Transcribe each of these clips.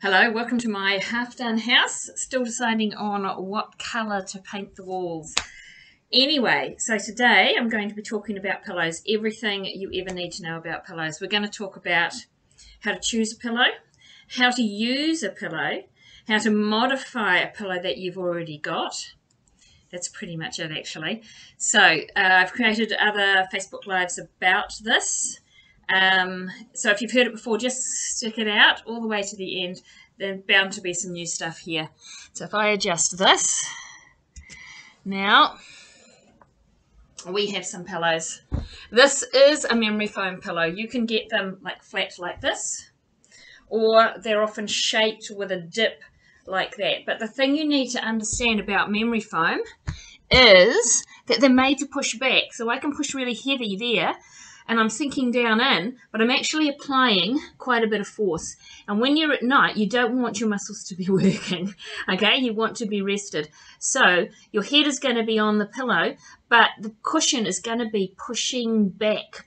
Hello, welcome to my half-done house. Still deciding on what colour to paint the walls. Anyway, so today I'm going to be talking about pillows, everything you ever need to know about pillows. We're going to talk about how to choose a pillow, how to use a pillow, how to modify a pillow that you've already got. That's pretty much it, actually. So I've created other Facebook Lives about this. So if you've heard it before, just stick it out all the way to the end. There's bound to be some new stuff here. So if I adjust this, now we have some pillows. This is a memory foam pillow. You can get them like flat like this, or they're often shaped with a dip like that. But the thing you need to understand about memory foam is that they're made to push back. So I can push really heavy there, and I'm sinking down in, but I'm actually applying quite a bit of force. And when you're at night, you don't want your muscles to be working, okay? You want to be rested. So your head is going to be on the pillow, but the cushion is going to be pushing back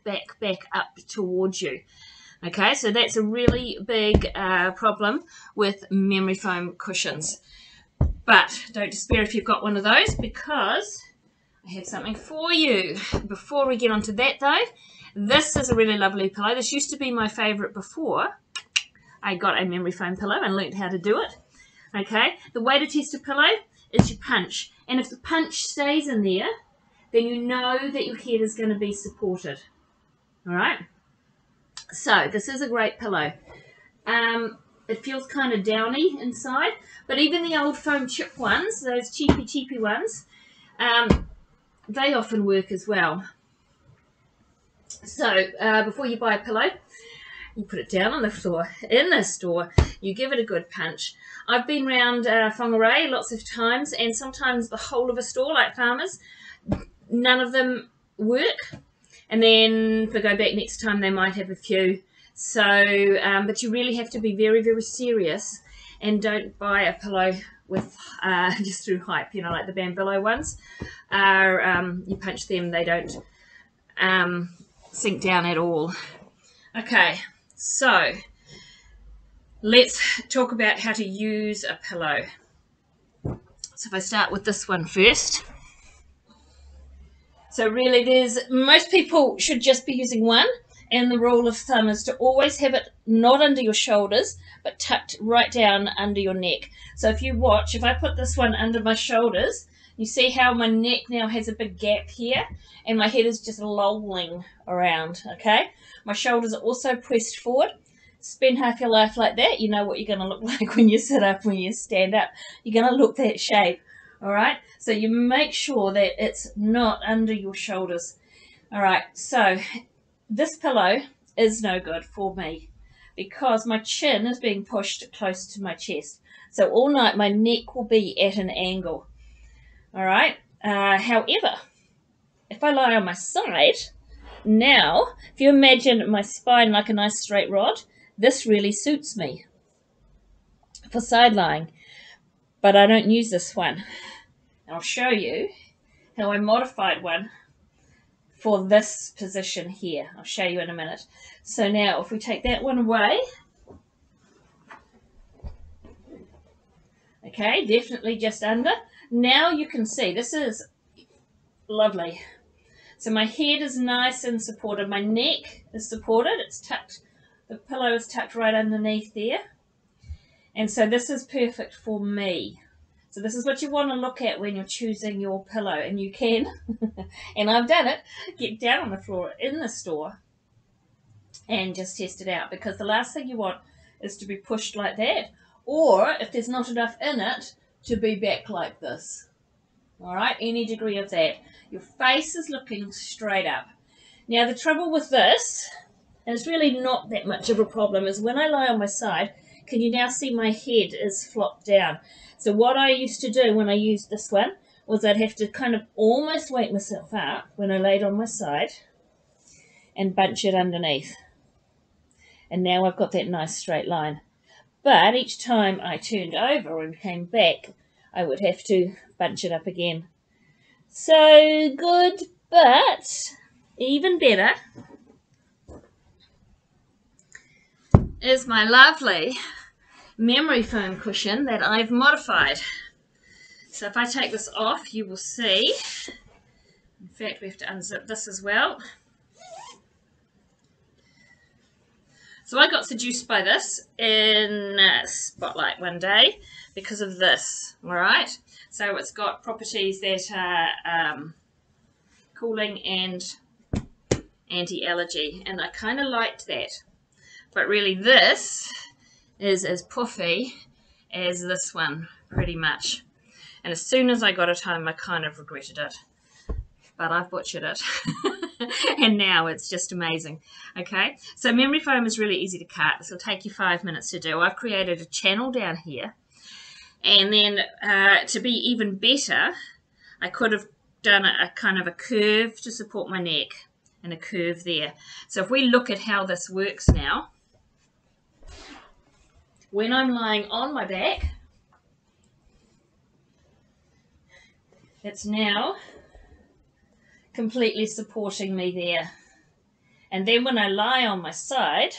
up towards you. Okay, so that's a really big problem with memory foam cushions. But don't despair if you've got one of those, because I have something for you. Before we get onto that though, this is a really lovely pillow. This used to be my favourite before I got a memory foam pillow and learnt how to do it. Okay, the way to test a pillow is you punch. And if the punch stays in there, then you know that your head is going to be supported. All right? So this is a great pillow. It feels kind of downy inside, but even the old foam chip ones, those cheapy ones, they often work as well. So before you buy a pillow, you put it down on the floor. In the store, you give it a good punch. I've been around Whangarei lots of times, and sometimes the whole of a store, like Farmers, none of them work. And then if I go back next time, they might have a few. So, but you really have to be very, very serious, and don't buy a pillow with just through hype, you know, like the Bambillo ones. You punch them, they don't sink down at all. Okay, so let's talk about how to use a pillow. So if I start with this one first. So really most people should just be using one, and the rule of thumb is to always have it not under your shoulders, but tucked right down under your neck. So if you watch, if I put this one under my shoulders, you see how my neck now has a big gap here, and my head is just lolling around, okay? My shoulders are also pressed forward. Spend half your life like that, you know what you're going to look like when you sit up, when you stand up. You're going to look that shape, all right? So you make sure that it's not under your shoulders. All right, so this pillow is no good for me because my chin is being pushed close to my chest. So all night my neck will be at an angle. All right. However, if I lie on my side, now, if you imagine my spine like a nice straight rod, this really suits me for side lying. But I don't use this one. And I'll show you how I modified one for this position here. I'll show you in a minute. So now, if we take that one away, okay, definitely just under. Now you can see this is lovely. So my head is nice and supported. My neck is supported. It's tucked. The pillow is tucked right underneath there. And so this is perfect for me. So this is what you want to look at when you're choosing your pillow. And you can, and I've done it, get down on the floor in the store and just test it out. Because the last thing you want is to be pushed like that. Or, if there's not enough in it, to be back like this. All right, any degree of that. Your face is looking straight up. Now, the trouble with this, and it's really not that much of a problem, is when I lie on my side, can you now see my head is flopped down? So what I used to do when I used this one was I'd have to kind of almost wake myself up when I laid on my side and bunch it underneath. And now I've got that nice straight line. But each time I turned over and came back, I would have to bunch it up again. So good, but even better is my lovely memory foam cushion that I've modified. So if I take this off, you will see, in fact we have to unzip this as well. So I got seduced by this in Spotlight one day because of this, all right? So it's got properties that are cooling and anti-allergy, and I kind of liked that. But really this is as puffy as this one, pretty much. And as soon as I got it home, I kind of regretted it. But I've butchered it. And now it's just amazing. Okay, so memory foam is really easy to cut. This will take you 5 minutes to do. I've created a channel down here. And then to be even better, I could have done a kind of a curve to support my neck and a curve there. So if we look at how this works now, when I'm lying on my back, it's now completely supporting me there. And then when I lie on my side,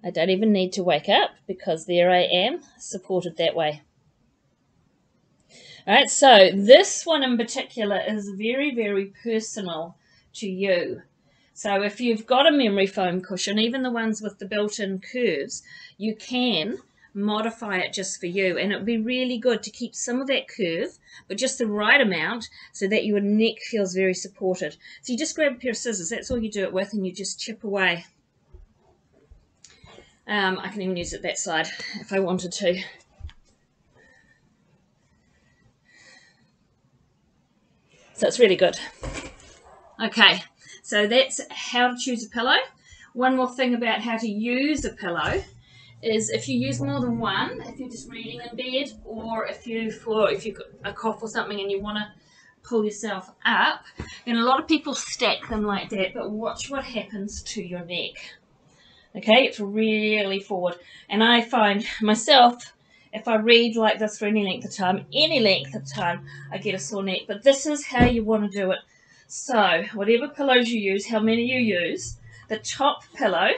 I don't even need to wake up because there I am, supported that way. All right, so this one in particular is very, very personal to you. So if you've got a memory foam cushion, even the ones with the built-in curves, you can modify it just for you, and it would be really good to keep some of that curve but just the right amount so that your neck feels very supported. So you just grab a pair of scissors, that's all you do it with, and you just chip away. I can even use it that side if I wanted to. So it's really good. Okay, so that's how to choose a pillow. One more thing about how to use a pillow is if you use more than one, if you're just reading in bed, or if you've got a cough or something and you want to pull yourself up, then a lot of people stack them like that, but watch what happens to your neck. Okay, it's really forward. And I find myself, if I read like this for any length of time, I get a sore neck. But this is how you want to do it. So whatever pillows you use, how many you use, the top pillow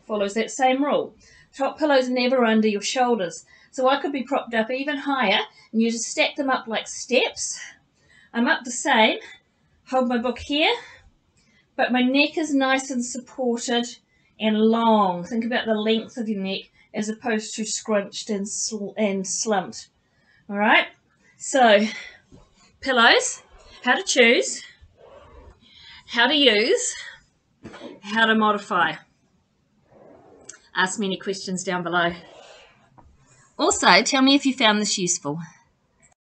follows that same rule. Top pillow's never under your shoulders. So I could be propped up even higher, and you just stack them up like steps. I'm up the same, hold my book here, but my neck is nice and supported and long. Think about the length of your neck as opposed to scrunched and slumped. All right? So, pillows, how to choose, how to use, how to modify. Ask me any questions down below. Also, tell me if you found this useful.